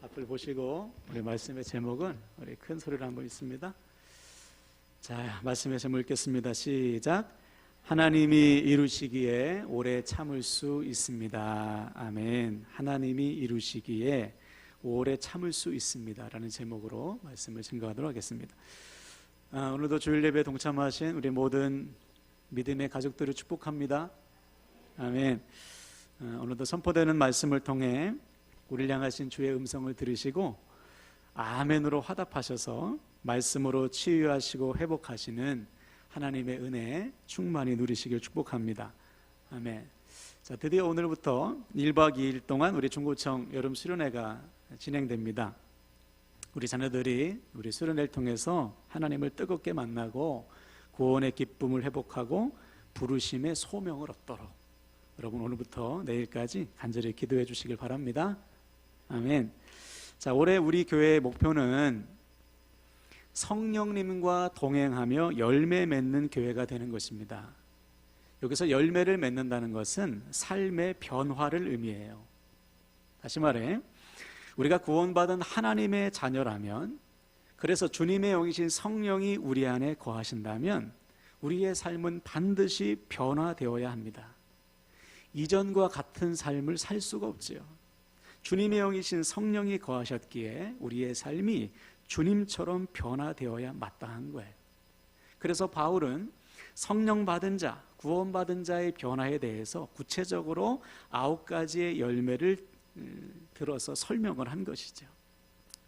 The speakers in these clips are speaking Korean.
앞을 보시고 우리 말씀의 제목은 우리 큰 소리로 한번 읽습니다. 자, 말씀의 제목 읽겠습니다. 시작. 하나님이 이루시기에 오래 참을 수 있습니다. 아멘. 하나님이 이루시기에 오래 참을 수 있습니다 라는 제목으로 말씀을 증거하도록 하겠습니다. 오늘도 주일 예배에 동참하신 우리 모든 믿음의 가족들을 축복합니다. 아멘. 오늘도 선포되는 말씀을 통해 우리를 향하신 주의 음성을 들으시고 아멘으로 화답하셔서 말씀으로 치유하시고 회복하시는 하나님의 은혜 충만히 누리시길 축복합니다. 아멘. 자, 드디어 오늘부터 1박 2일 동안 우리 중고청 여름 수련회가 진행됩니다. 우리 자녀들이 우리 수련회를 통해서 하나님을 뜨겁게 만나고 구원의 기쁨을 회복하고 부르심의 소명을 얻도록 여러분 오늘부터 내일까지 간절히 기도해 주시길 바랍니다. 아멘. 자, 올해 우리 교회의 목표는 성령님과 동행하며 열매 맺는 교회가 되는 것입니다. 여기서 열매를 맺는다는 것은 삶의 변화를 의미해요. 다시 말해 우리가 구원받은 하나님의 자녀라면, 그래서 주님의 영이신 성령이 우리 안에 거하신다면 우리의 삶은 반드시 변화되어야 합니다. 이전과 같은 삶을 살 수가 없지요. 주님의 영이신 성령이 거하셨기에 우리의 삶이 주님처럼 변화되어야 마땅한 거예요. 그래서 바울은 성령 받은 자, 구원받은 자의 변화에 대해서 구체적으로 9가지의 열매를 들어서 설명을 한 것이죠.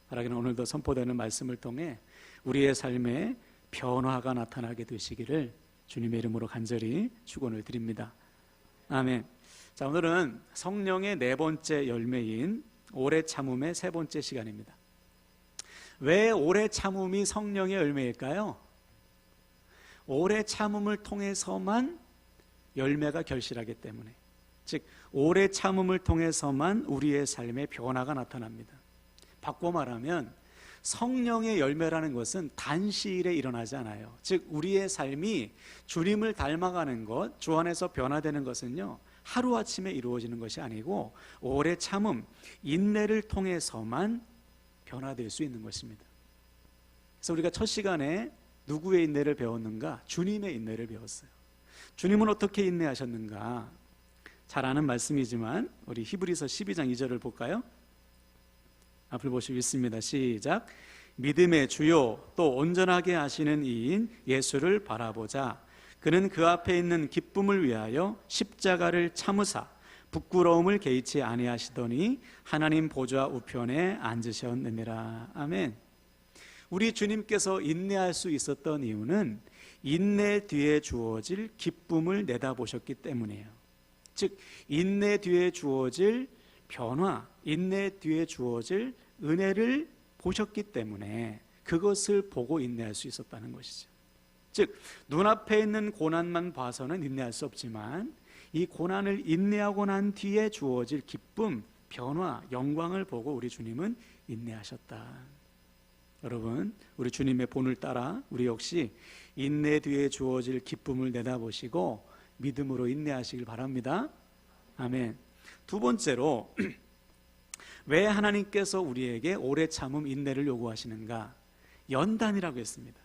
바라기는 오늘도 선포되는 말씀을 통해 우리의 삶에 변화가 나타나게 되시기를 주님의 이름으로 간절히 축원을 드립니다. 아멘. 자, 오늘은 성령의 4번째 열매인 오래 참음의 3번째 시간입니다. 왜 오래 참음이 성령의 열매일까요? 오래 참음을 통해서만 열매가 결실하기 때문에, 즉 오래 참음을 통해서만 우리의 삶에 변화가 나타납니다. 바꿔 말하면 성령의 열매라는 것은 단시일에 일어나지 않아요. 즉 우리의 삶이 주님을 닮아가는 것, 주 안에서 변화되는 것은요 하루아침에 이루어지는 것이 아니고 오래 참음, 인내를 통해서만 변화될 수 있는 것입니다. 그래서 우리가 첫 시간에 누구의 인내를 배웠는가? 주님의 인내를 배웠어요. 주님은 어떻게 인내하셨는가? 잘 아는 말씀이지만 우리 히브리서 12장 2절을 볼까요? 앞을 보시고 있습니다. 시작. 믿음의 주요 또 온전하게 하시는 이인 예수를 바라보자. 그는 그 앞에 있는 기쁨을 위하여 십자가를 참으사 부끄러움을 개의치 아니하시더니 하나님 보좌 우편에 앉으셨느니라. 아멘. 우리 주님께서 인내할 수 있었던 이유는 인내 뒤에 주어질 기쁨을 내다보셨기 때문이에요. 즉 인내 뒤에 주어질 변화, 인내 뒤에 주어질 은혜를 보셨기 때문에 그것을 보고 인내할 수 있었다는 것이죠. 즉 눈앞에 있는 고난만 봐서는 인내할 수 없지만 이 고난을 인내하고 난 뒤에 주어질 기쁨, 변화, 영광을 보고 우리 주님은 인내하셨다. 여러분, 우리 주님의 본을 따라 우리 역시 인내 뒤에 주어질 기쁨을 내다보시고 믿음으로 인내하시길 바랍니다. 아멘. 두 번째로 왜 하나님께서 우리에게 오래 참음 인내를 요구하시는가? 연단이라고 했습니다.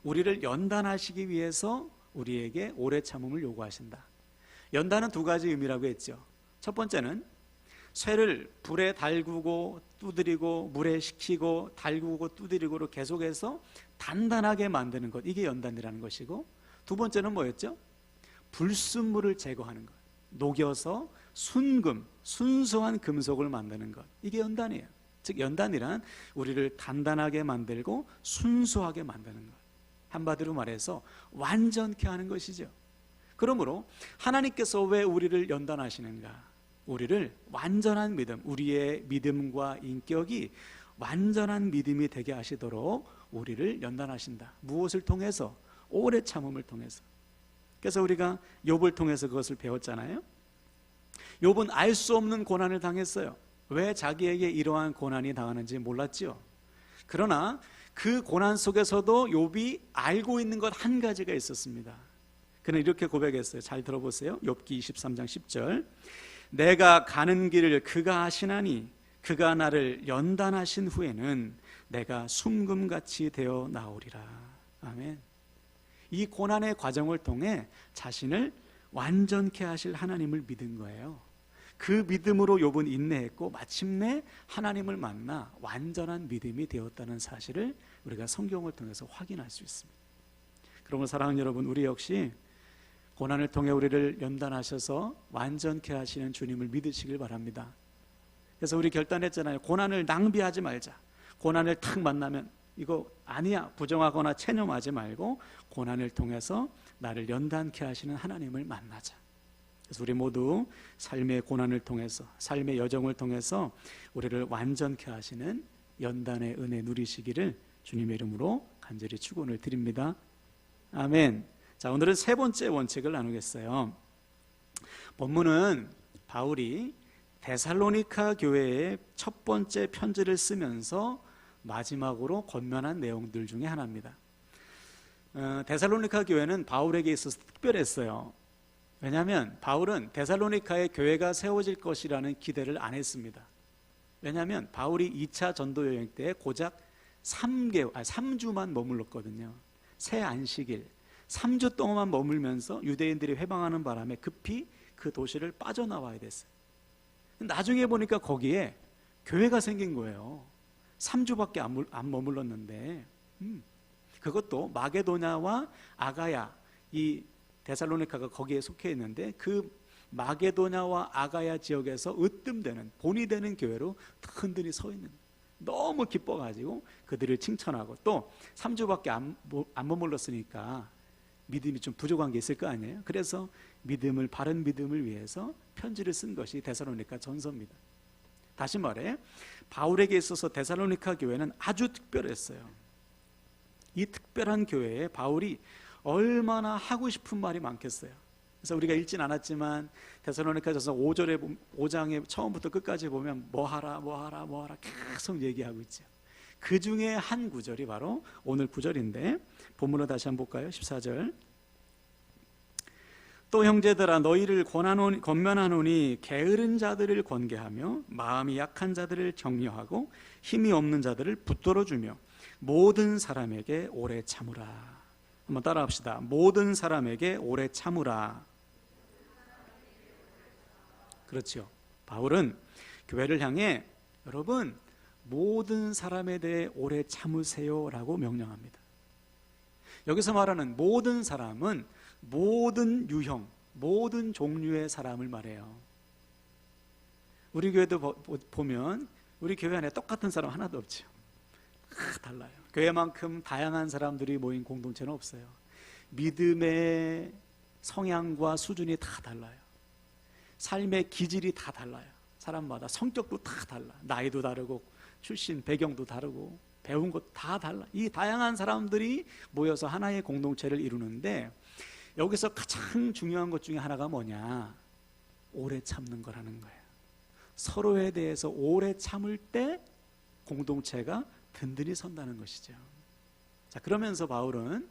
우리를 연단하시기 위해서 우리에게 오래 참음을 요구하신다. 연단은 2가지 의미라고 했죠. 첫 번째는 쇠를 불에 달구고 두드리고 물에 식히고 달구고 두드리고로 계속해서 단단하게 만드는 것, 이게 연단이라는 것이고, 두 번째는 뭐였죠? 불순물을 제거하는 것, 녹여서 순금, 순수한 금속을 만드는 것, 이게 연단이에요. 즉 연단이란 우리를 단단하게 만들고 순수하게 만드는 것, 한마디로 말해서 완전케 하는 것이죠. 그러므로 하나님께서 왜 우리를 연단하시는가? 우리를 완전한 믿음, 우리의 믿음과 인격이 완전한 믿음이 되게 하시도록 우리를 연단하신다. 무엇을 통해서? 오래 참음을 통해서. 그래서 우리가 욥을 통해서 그것을 배웠잖아요. 욥은 알 수 없는 고난을 당했어요. 왜 자기에게 이러한 고난이 당하는지 몰랐지요. 그러나 그 고난 속에서도 욥이 알고 있는 것 한 가지가 있었습니다. 그는 이렇게 고백했어요. 잘 들어보세요. 욥기 23장 10절. 내가 가는 길을 그가 아시나니 그가 나를 연단하신 후에는 내가 순금같이 되어 나오리라. 아멘. 이 고난의 과정을 통해 자신을 완전케 하실 하나님을 믿은 거예요. 그 믿음으로 욥은 인내했고 마침내 하나님을 만나 완전한 믿음이 되었다는 사실을 우리가 성경을 통해서 확인할 수 있습니다. 그러므로 사랑하는 여러분, 우리 역시 고난을 통해 우리를 연단하셔서 완전케 하시는 주님을 믿으시길 바랍니다. 그래서 우리 결단했잖아요. 고난을 낭비하지 말자. 고난을 탁 만나면 이거 아니야, 부정하거나 체념하지 말고 고난을 통해서 나를 연단케 하시는 하나님을 만나자. 그래서 우리 모두 삶의 고난을 통해서, 삶의 여정을 통해서 우리를 완전케 하시는 연단의 은혜 누리시기를 주님의 이름으로 간절히 축원을 드립니다. 아멘. 자, 오늘은 세 번째 원칙을 나누겠어요. 본문은 바울이 데살로니가 교회에 첫 번째 편지를 쓰면서 마지막으로 권면한 내용들 중에 하나입니다. 데살로니가 교회는 바울에게 있어서 특별했어요. 왜냐하면 바울은 데살로니가의 교회가 세워질 것이라는 기대를 안 했습니다. 왜냐하면 바울이 2차 전도 여행 때 고작 3주만 머물렀거든요. 새 안식일 3주 동안만 머물면서 유대인들이 회방하는 바람에 급히 그 도시를 빠져나와야 됐어요. 나중에 보니까 거기에 교회가 생긴 거예요. 3주밖에 안 머물렀는데, 그것도 마게도냐와 아가야, 이 데살로니가가 거기에 속해 있는데 그 마게도냐와 아가야 지역에서 으뜸되는 본이 되는 교회로 흔들이 서 있는, 너무 기뻐가지고 그들을 칭찬하고, 또 3주밖에 안 머물렀으니까 믿음이 좀 부족한 게 있을 거 아니에요. 그래서 바른 믿음을 위해서 편지를 쓴 것이 데살로니가 전서입니다. 다시 말해 바울에게 있어서 데살로니가 교회는 아주 특별했어요. 이 특별한 교회에 바울이 얼마나 하고 싶은 말이 많겠어요. 그래서 우리가 읽진 않았지만 데살로니가전서 5장에 처음부터 끝까지 보면 뭐하라 계속 얘기하고 있죠. 그 중에 한 구절이 바로 오늘 구절인데, 본문을 다시 한번 볼까요? 14절. 또 형제들아, 너희를 권면하노니 게으른 자들을 권계하며 마음이 약한 자들을 격려하고 힘이 없는 자들을 붙들어주며 모든 사람에게 오래 참으라. 한번 따라합시다. 모든 사람에게 오래 참으라. 그렇죠. 바울은 교회를 향해 여러분 모든 사람에 대해 오래 참으세요라고 명령합니다. 여기서 말하는 모든 사람은 모든 유형, 모든 종류의 사람을 말해요. 우리 교회도 보면 우리 교회 안에 똑같은 사람 하나도 없죠. 다 달라요. 교회만큼 다양한 사람들이 모인 공동체는 없어요. 믿음의 성향과 수준이 다 달라요. 삶의 기질이 다 달라요. 사람마다 성격도 다 달라. 나이도 다르고 출신 배경도 다르고 배운 것 다 달라. 이 다양한 사람들이 모여서 하나의 공동체를 이루는데, 여기서 가장 중요한 것 중에 하나가 뭐냐? 오래 참는 거라는 거예요. 서로에 대해서 오래 참을 때 공동체가 든든히 선다는 것이죠. 자, 그러면서 바울은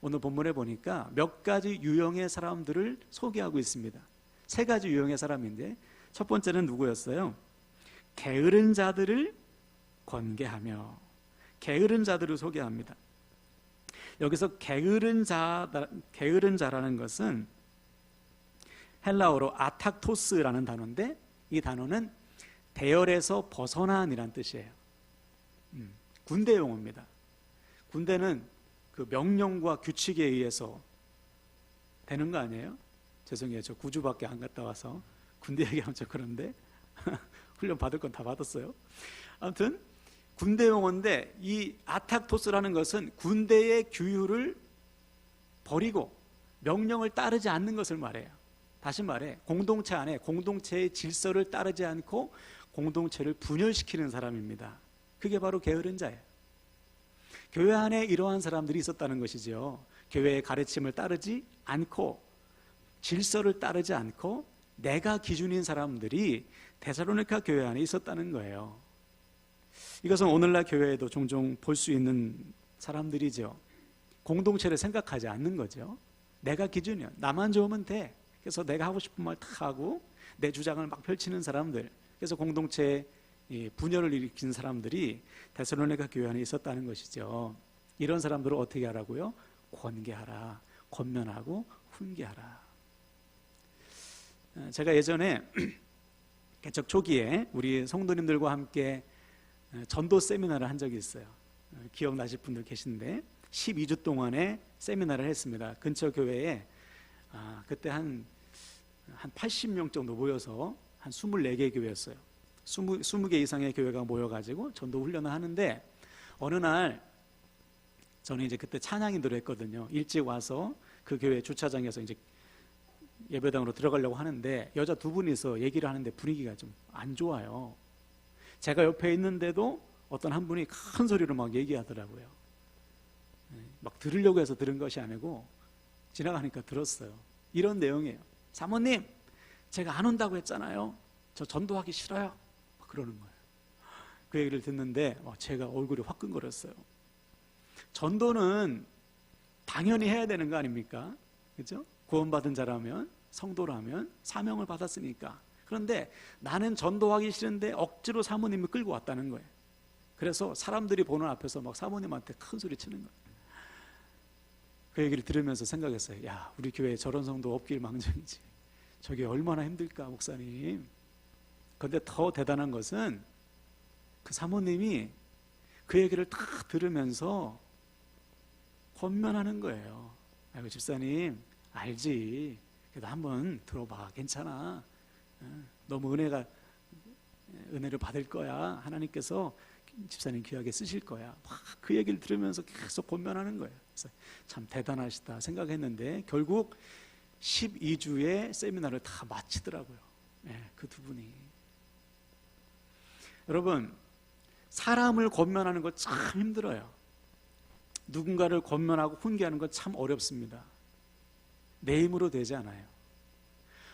오늘 본문에 보니까 몇 가지 유형의 사람들을 소개하고 있습니다. 세 가지 유형의 사람인데, 첫 번째는 누구였어요? 게으른 자들을 권계하며, 게으른 자들을 소개합니다. 여기서 게으른 자라는 것은 헬라어로 아탁토스라는 단어인데, 이 단어는 대열에서 벗어난이란 뜻이에요. 군대 용어입니다. 군대는 그 명령과 규칙에 의해서 되는 거 아니에요? 죄송해요. 저 9주밖에 안 갔다 와서 군대 얘기하면 좀 그런데 훈련 받을 건 다 받았어요. 아무튼 군대 용어인데, 이 아탁토스라는 것은 군대의 규율을 버리고 명령을 따르지 않는 것을 말해요. 다시 말해 공동체 안에 공동체의 질서를 따르지 않고 공동체를 분열시키는 사람입니다. 그게 바로 게으른 자예요. 교회 안에 이러한 사람들이 있었다는 것이죠. 교회의 가르침을 따르지 않고 질서를 따르지 않고 내가 기준인 사람들이 데살로니가 교회 안에 있었다는 거예요. 이것은 오늘날 교회에도 종종 볼 수 있는 사람들이죠. 공동체를 생각하지 않는 거죠. 내가 기준이야. 나만 좋으면 돼. 그래서 내가 하고 싶은 말 다 하고 내 주장을 막 펼치는 사람들. 그래서 공동체에 이 분열을 일으킨 사람들이 데살로니가 교회 안에 있었다는 것이죠. 이런 사람들을 어떻게 하라고요? 권계하라, 권면하고 훈계하라. 제가 예전에 개척 초기에 우리 성도님들과 함께 전도 세미나를 한 적이 있어요. 기억나실 분들 계신데 12주 동안의 세미나를 했습니다. 근처 교회에 그때 한 80명 정도 모여서 한 24개 교회였어요. 20개 이상의 교회가 모여가지고 전도 훈련을 하는데, 어느 날 저는 이제 그때 찬양인들을 했거든요. 일찍 와서 그 교회 주차장에서 이제 예배당으로 들어가려고 하는데 여자 두 분이서 얘기를 하는데 분위기가 좀 안 좋아요. 제가 옆에 있는데도 어떤 한 분이 큰 소리로 막 얘기하더라고요. 막 들으려고 해서 들은 것이 아니고 지나가니까 들었어요. 이런 내용이에요. 사모님, 제가 안 온다고 했잖아요. 저 전도하기 싫어요. 막 그러는 거예요. 그 얘기를 듣는데 제가 얼굴이 화끈거렸어요. 전도는 당연히 해야 되는 거 아닙니까? 그렇죠? 구원받은 자라면, 성도라면 사명을 받았으니까. 그런데 나는 전도하기 싫은데 억지로 사모님이 끌고 왔다는 거예요. 그래서 사람들이 보는 앞에서 막 사모님한테 큰 소리 치는 거예요. 그 얘기를 들으면서 생각했어요. 야, 우리 교회에 저런 성도 없길 망정이지. 저게 얼마나 힘들까, 목사님. 그런데 더 대단한 것은 그 사모님이 그 얘기를 다 들으면서 권면하는 거예요. 아이고, 집사님, 알지. 그래도 한번 들어봐. 괜찮아. 너무 은혜를 받을 거야. 하나님께서 집사님 귀하게 쓰실 거야. 막 그 얘기를 들으면서 계속 권면하는 거예요. 그래서 참 대단하시다 생각했는데 결국 12주의 세미나를 다 마치더라고요. 그 두 분이. 여러분, 사람을 권면하는 거 참 힘들어요. 누군가를 권면하고 훈계하는 건 참 어렵습니다. 내 힘으로 되지 않아요.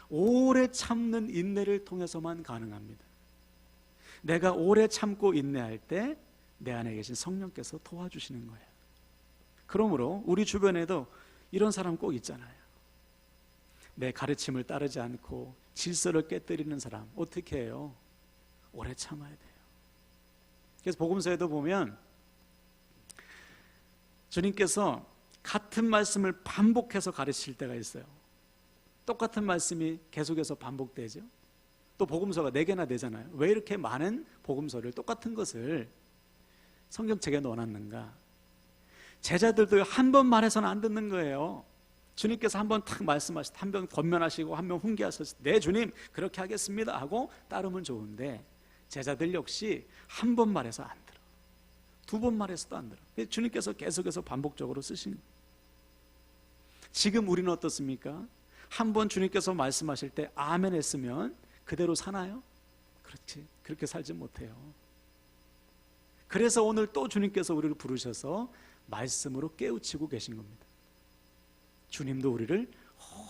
오래 참는 인내를 통해서만 가능합니다. 내가 오래 참고 인내할 때 내 안에 계신 성령께서 도와주시는 거예요. 그러므로 우리 주변에도 이런 사람 꼭 있잖아요. 내 가르침을 따르지 않고 질서를 깨뜨리는 사람 어떻게 해요? 오래 참아야 돼요. 그래서 복음서에도 보면 주님께서 같은 말씀을 반복해서 가르칠 때가 있어요. 똑같은 말씀이 계속해서 반복되죠. 또 복음서가 4개나 되잖아요. 왜 이렇게 많은 복음서를 똑같은 것을 성경책에 넣어놨는가? 제자들도 한 번 말해서는 안 듣는 거예요. 주님께서 한 번 탁 말씀하시고 한 번 권면하시고 한 번 훈계하셨을 때 네 주님 그렇게 하겠습니다 하고 따르면 좋은데, 제자들 역시 한 번 말해서 안 들어. 2번 말해서도 안 들어. 주님께서 계속해서 반복적으로 쓰신 거예요. 지금 우리는 어떻습니까? 한 번 주님께서 말씀하실 때 아멘 했으면 그대로 사나요? 그렇지, 그렇게 살지 못해요. 그래서 오늘 또 주님께서 우리를 부르셔서 말씀으로 깨우치고 계신 겁니다. 주님도 우리를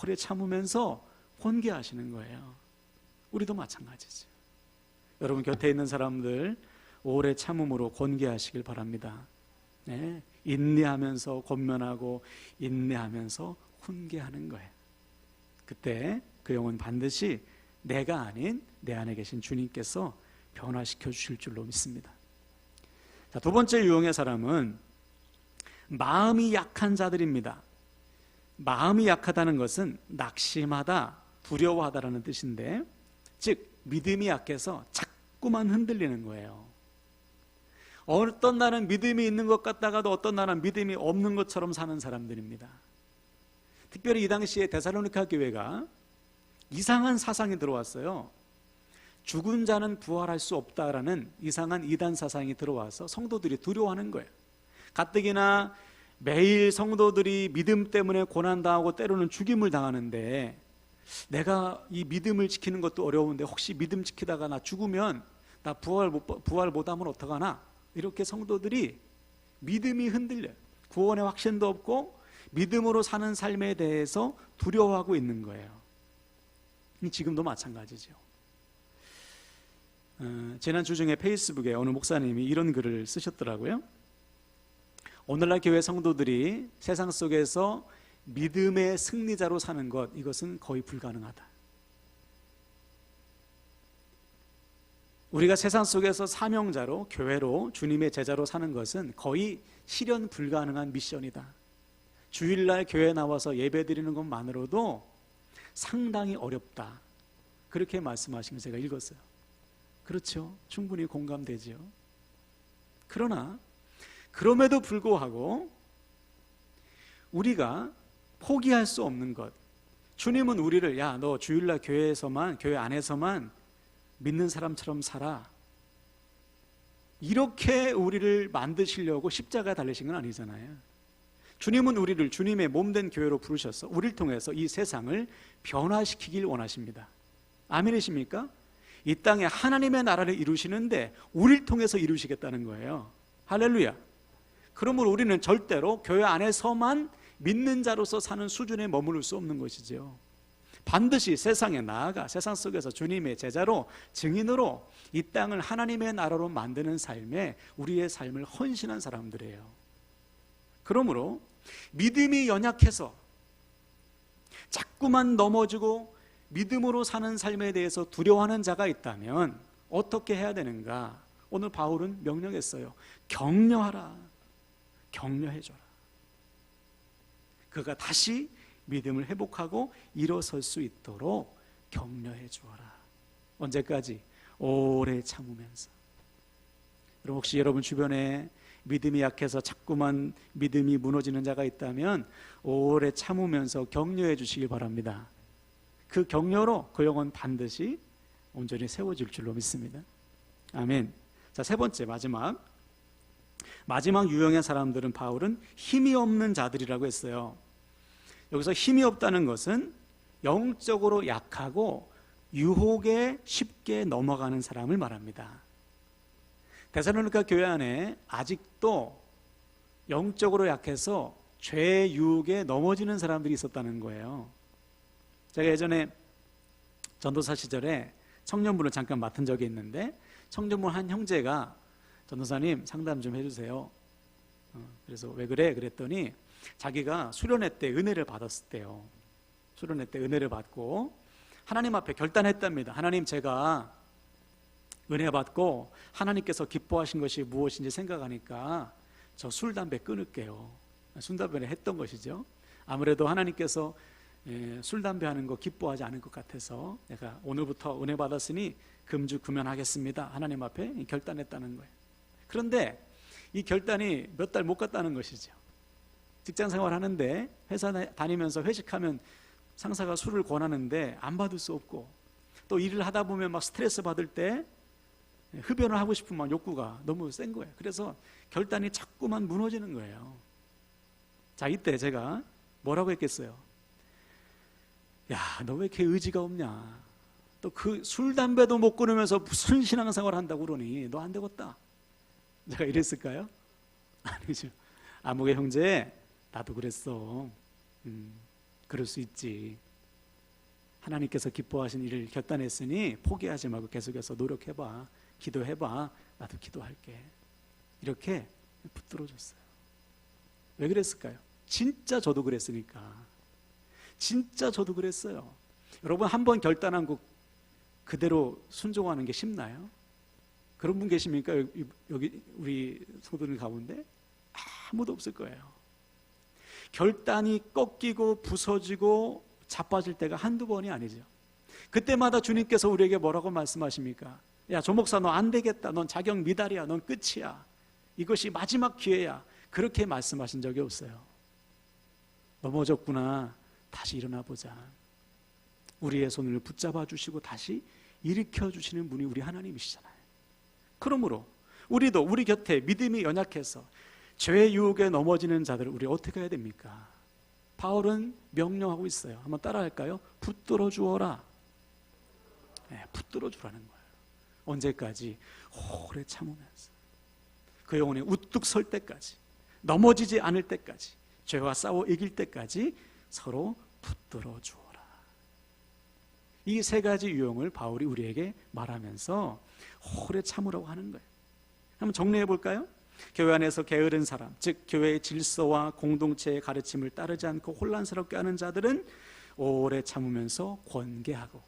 오래 참으면서 훈계하시는 거예요. 우리도 마찬가지죠. 여러분 곁에 있는 사람들 오래 참음으로 권계하시길 바랍니다. 네, 인내하면서 권면하고 인내하면서 훈계하는 거예요. 그때 그 영혼 반드시 내가 아닌 내 안에 계신 주님께서 변화시켜 주실 줄로 믿습니다. 자, 두 번째 유형의 사람은 마음이 약한 자들입니다. 마음이 약하다는 것은 낙심하다, 두려워하다라는 뜻인데, 즉 믿음이 약해서 자꾸만 흔들리는 거예요. 어떤 날은 믿음이 있는 것 같다가도 어떤 날은 믿음이 없는 것처럼 사는 사람들입니다. 특별히 이 당시에 데살로니가 교회가 이상한 사상이 들어왔어요. 죽은 자는 부활할 수 없다라는 이상한 이단 사상이 들어와서 성도들이 두려워하는 거예요. 가뜩이나 매일 성도들이 믿음 때문에 고난당하고 때로는 죽임을 당하는데, 내가 이 믿음을 지키는 것도 어려운데 혹시 믿음 지키다가 나 죽으면 나 부활 못하면 어떡하나, 이렇게 성도들이 믿음이 흔들려요. 구원의 확신도 없고 믿음으로 사는 삶에 대해서 두려워하고 있는 거예요. 지금도 마찬가지죠. 지난 주중에 페이스북에 어느 목사님이 이런 글을 쓰셨더라고요. 오늘날 교회 성도들이 세상 속에서 믿음의 승리자로 사는 것, 이것은 거의 불가능하다. 우리가 세상 속에서 사명자로, 교회로, 주님의 제자로 사는 것은 거의 실현 불가능한 미션이다. 주일날 교회에 나와서 예배 드리는 것만으로도 상당히 어렵다. 그렇게 말씀하신 걸 제가 읽었어요. 그렇죠. 충분히 공감되죠. 그러나 그럼에도 불구하고 우리가 포기할 수 없는 것, 주님은 우리를 야, 너 주일날 교회에서만, 교회 안에서만 믿는 사람처럼 살아, 이렇게 우리를 만드시려고 십자가에 달리신 건 아니잖아요. 주님은 우리를 주님의 몸된 교회로 부르셔서 우리를 통해서 이 세상을 변화시키길 원하십니다. 아멘이십니까? 이 땅에 하나님의 나라를 이루시는데 우리를 통해서 이루시겠다는 거예요. 할렐루야. 그러므로 우리는 절대로 교회 안에서만 믿는 자로서 사는 수준에 머무를 수 없는 것이죠. 반드시 세상에 나아가 세상 속에서 주님의 제자로, 증인으로 이 땅을 하나님의 나라로 만드는 삶에 우리의 삶을 헌신한 사람들이에요. 그러므로 믿음이 연약해서 자꾸만 넘어지고 믿음으로 사는 삶에 대해서 두려워하는 자가 있다면 어떻게 해야 되는가? 오늘 바울은 명령했어요. 격려하라. 격려해줘라. 그가 다시 믿음을 회복하고 일어설 수 있도록 격려해 주어라. 언제까지? 오래 참으면서. 그럼 혹시 여러분 주변에 믿음이 약해서 자꾸만 믿음이 무너지는 자가 있다면 오래 참으면서 격려해 주시기 바랍니다. 그 격려로 그 영혼 반드시 온전히 세워질 줄로 믿습니다. 아멘. 자, 세 번째, 마지막 유형의 사람들은 바울은 힘이 없는 자들이라고 했어요. 여기서 힘이 없다는 것은 영적으로 약하고 유혹에 쉽게 넘어가는 사람을 말합니다. 데살로니가 교회 안에 아직도 영적으로 약해서 죄의 유혹에 넘어지는 사람들이 있었다는 거예요. 제가 예전에 전도사 시절에 청년부를 잠깐 맡은 적이 있는데 청년부 한 형제가 전도사님 상담 좀 해주세요. 그래서 왜 그래? 그랬더니 자기가 수련회 때 은혜를 받았을 때요. 수련회 때 은혜를 받고 하나님 앞에 결단했답니다. 하나님, 제가 은혜 받고 하나님께서 기뻐하신 것이 무엇인지 생각하니까 저 술, 담배 끊을게요. 술, 담배를 했던 것이죠. 아무래도 하나님께서 술, 담배 하는 거 기뻐하지 않을 것 같아서 내가 오늘부터 은혜 받았으니 금주 금연하겠습니다. 하나님 앞에 결단했다는 거예요. 그런데 이 결단이 몇 달 못 갔다는 것이죠. 직장 생활 하는데 회사 다니면서 회식하면 상사가 술을 권하는데 안 받을 수 없고, 또 일을 하다 보면 막 스트레스 받을 때 흡연을 하고 싶은 막 욕구가 너무 센 거예요. 그래서 결단이 자꾸만 무너지는 거예요. 자, 이때 제가 뭐라고 했겠어요? 야, 너 왜 이렇게 의지가 없냐? 또 그 술, 담배도 못 끊으면서 무슨 신앙생활 한다고 그러니 너 안 되겠다. 제가 이랬을까요? 아니죠. 아무개 형제, 나도 그랬어. 그럴 수 있지. 하나님께서 기뻐하신 일을 결단했으니 포기하지 말고 계속해서 노력해봐. 기도해봐. 나도 기도할게. 이렇게 붙들어줬어요. 왜 그랬을까요? 진짜 저도 그랬으니까. 진짜 저도 그랬어요. 여러분, 한번 결단한 거 그대로 순종하는 게 쉽나요? 그런 분 계십니까? 여기 우리 성도들 가운데? 아무도 없을 거예요. 결단이 꺾이고 부서지고 자빠질 때가 한두 번이 아니죠. 그때마다 주님께서 우리에게 뭐라고 말씀하십니까? 야, 조 목사, 너 안 되겠다. 넌 자격 미달이야. 넌 끝이야. 이것이 마지막 기회야. 그렇게 말씀하신 적이 없어요. 넘어졌구나. 다시 일어나 보자. 우리의 손을 붙잡아 주시고 다시 일으켜 주시는 분이 우리 하나님이시잖아요. 그러므로 우리도 우리 곁에 믿음이 연약해서 죄의 유혹에 넘어지는 자들을 우리 어떻게 해야 됩니까? 바울은 명령하고 있어요. 한번 따라할까요? 붙들어 주어라. 네, 붙들어 주라는 거예요. 언제까지? 오래 참으면서 그 영혼이 우뚝 설 때까지, 넘어지지 않을 때까지, 죄와 싸워 이길 때까지 서로 붙들어 주어라. 이 세 가지 유형을 바울이 우리에게 말하면서 오래 참으라고 하는 거예요. 한번 정리해 볼까요? 교회 안에서 게으른 사람, 즉 교회의 질서와 공동체의 가르침을 따르지 않고 혼란스럽게 하는 자들은 오래 참으면서 권계하고,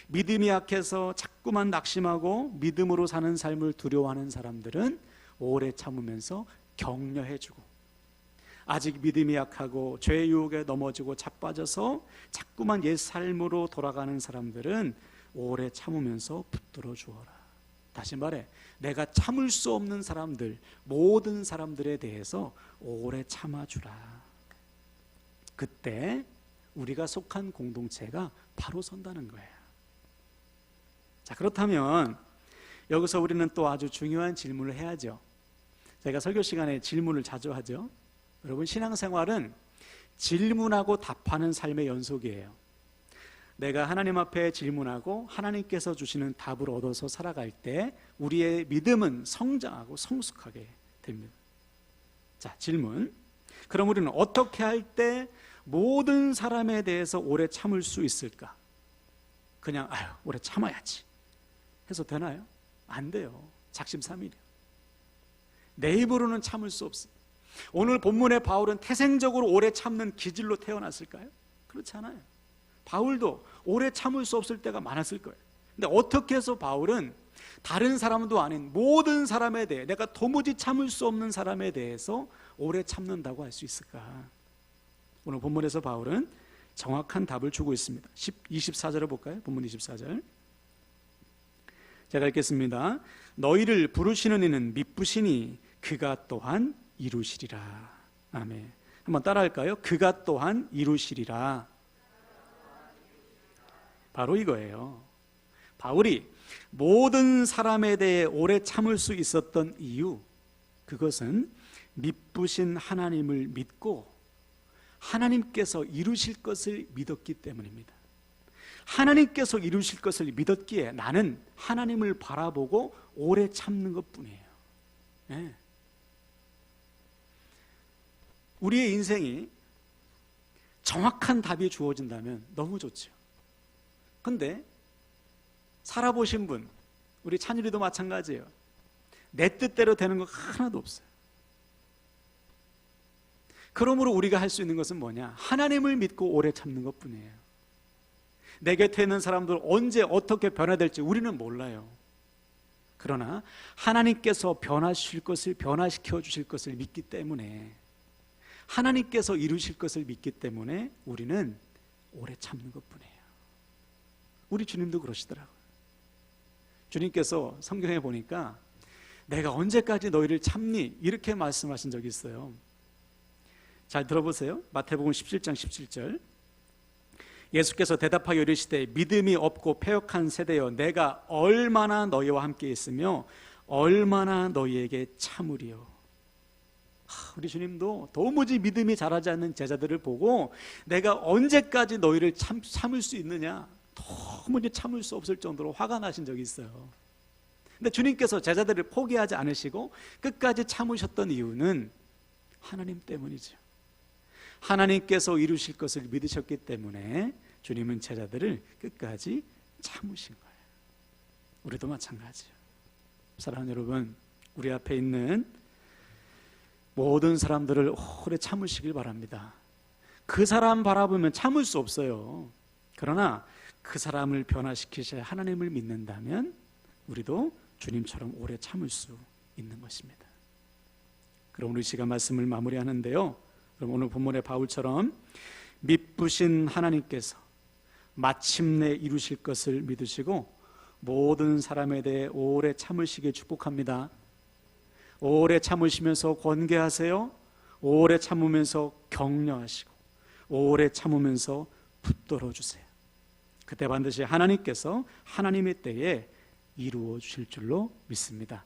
믿음이 약해서 자꾸만 낙심하고 믿음으로 사는 삶을 두려워하는 사람들은 오래 참으면서 격려해주고, 아직 믿음이 약하고 죄의 유혹에 넘어지고 자빠져서 자꾸만 옛 삶으로 돌아가는 사람들은 오래 참으면서 붙들어 주어라. 다시 말해, 내가 참을 수 없는 사람들, 모든 사람들에 대해서 오래 참아주라. 그때 우리가 속한 공동체가 바로 선다는 거예요. 자, 그렇다면 여기서 우리는 또 아주 중요한 질문을 해야죠. 제가 설교 시간에 질문을 자주 하죠. 여러분, 신앙생활은 질문하고 답하는 삶의 연속이에요. 내가 하나님 앞에 질문하고 하나님께서 주시는 답을 얻어서 살아갈 때 우리의 믿음은 성장하고 성숙하게 됩니다. 자, 질문. 그럼 우리는 어떻게 할 때 모든 사람에 대해서 오래 참을 수 있을까? 그냥 오래 참아야지 해서 되나요? 안 돼요. 작심삼일이에요. 내 입으로는 참을 수 없어요. 오늘 본문의 바울은 태생적으로 오래 참는 기질로 태어났을까요? 그렇지 않아요. 바울도 오래 참을 수 없을 때가 많았을 거예요. 근데 어떻게 해서 바울은 다른 사람도 아닌 모든 사람에 대해, 내가 도무지 참을 수 없는 사람에 대해서 오래 참는다고 할 수 있을까? 오늘 본문에서 바울은 정확한 답을 주고 있습니다. 24절을 볼까요? 본문 24절 제가 읽겠습니다. 너희를 부르시는 이는 미쁘시니 그가 또한 이루시리라. 아멘. 한번 따라할까요? 그가 또한 이루시리라. 바로 이거예요. 바울이 모든 사람에 대해 오래 참을 수 있었던 이유, 그것은 미쁘신 하나님을 믿고 하나님께서 이루실 것을 믿었기 때문입니다. 하나님께서 이루실 것을 믿었기에 나는 하나님을 바라보고 오래 참는 것뿐이에요. 네. 우리의 인생이 정확한 답이 주어진다면 너무 좋죠. 근데 살아보신 분, 우리 찬율이도 마찬가지예요. 내 뜻대로 되는 거 하나도 없어요. 그러므로 우리가 할 수 있는 것은 뭐냐? 하나님을 믿고 오래 참는 것뿐이에요. 내 곁에 있는 사람들 언제 어떻게 변화될지 우리는 몰라요. 그러나 하나님께서 변화시킬 것을, 변화시켜 주실 것을 믿기 때문에, 하나님께서 이루실 것을 믿기 때문에 우리는 오래 참는 것뿐이에요. 우리 주님도 그러시더라고요. 주님께서 성경에 보니까 내가 언제까지 너희를 참니? 이렇게 말씀하신 적이 있어요. 잘 들어보세요. 마태복음 17장 17절. 예수께서 대답하여 이르시되 믿음이 없고 패역한 세대여, 내가 얼마나 너희와 함께 있으며 얼마나 너희에게 참으리요. 우리 주님도 도무지 믿음이 자라지 않는 제자들을 보고 내가 언제까지 너희를 참을 수 있느냐, 도무지 참을 수 없을 정도로 화가 나신 적이 있어요. 근데 주님께서 제자들을 포기하지 않으시고 끝까지 참으셨던 이유는 하나님 때문이죠. 하나님께서 이루실 것을 믿으셨기 때문에 주님은 제자들을 끝까지 참으신 거예요. 우리도 마찬가지예요. 사랑하는 여러분, 우리 앞에 있는 모든 사람들을 오래 참으시길 바랍니다. 그 사람 바라보면 참을 수 없어요. 그러나 그 사람을 변화시키실 하나님을 믿는다면 우리도 주님처럼 오래 참을 수 있는 것입니다. 그럼 오늘 시간 말씀을 마무리하는데요, 그럼 오늘 본문의 바울처럼 미쁘신 하나님께서 마침내 이루실 것을 믿으시고 모든 사람에 대해 오래 참으시길 축복합니다. 오래 참으시면서 권계하세요. 오래 참으면서 격려하시고 오래 참으면서 붙들어 주세요. 그때 반드시 하나님께서 하나님의 때에 이루어 주실 줄로 믿습니다.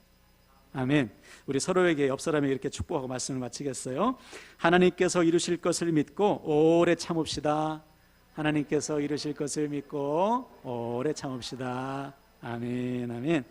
아멘. 우리 서로에게 옆 사람에게 이렇게 축복하고 말씀을 마치겠어요. 하나님께서 이루실 것을 믿고 오래 참읍시다. 하나님께서 이루실 것을 믿고 오래 참읍시다. 아멘, 아멘.